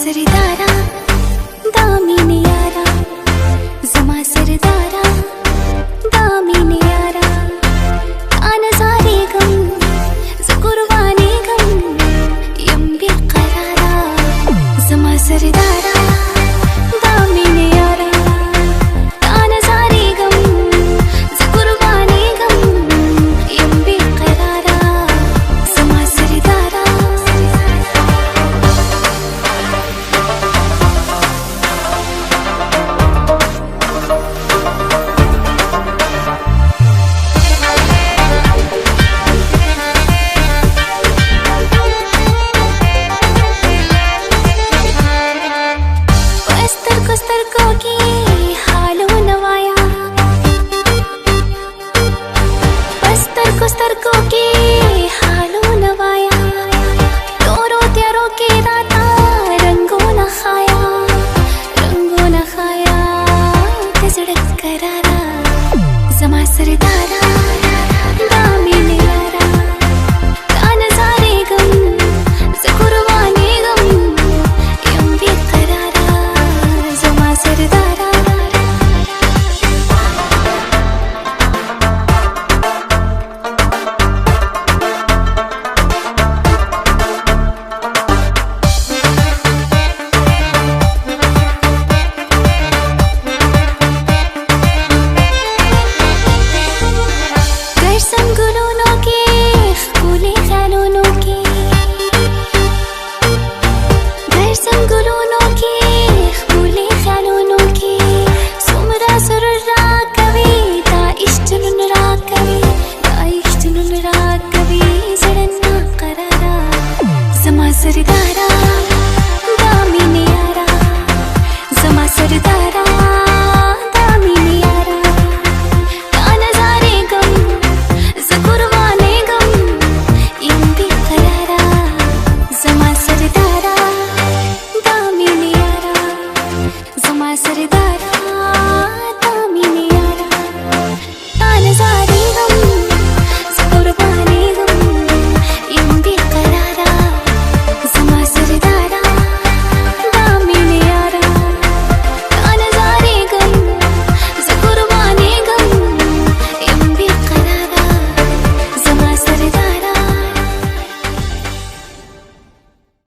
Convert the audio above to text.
सरदारा दामिनी यारा जमा सरदारा दामिनी यारा أنا زاريكم زقربانيكم يمبي قرارا زما سردارا داميني يارا أنا زاريكم زقربانيكم يمبي قرارا زما سردارا स्तरको की हालो नवाया स्तरको की हालो नवाया तोरो त्यारो के दाता रंगो न खाया कजड़क करारा जमा सरदारा दामिनी यारा ताना जारेगम ज़कुरवानेगम यम्बी करारा जमा सरदारा संगुलों के खुले ख्यालों की घर संगुलों के खुले ख्यालों की सुमरा सुररा कविता इश्तनुरा कवि जड़न्ना करारा जमा सरदारा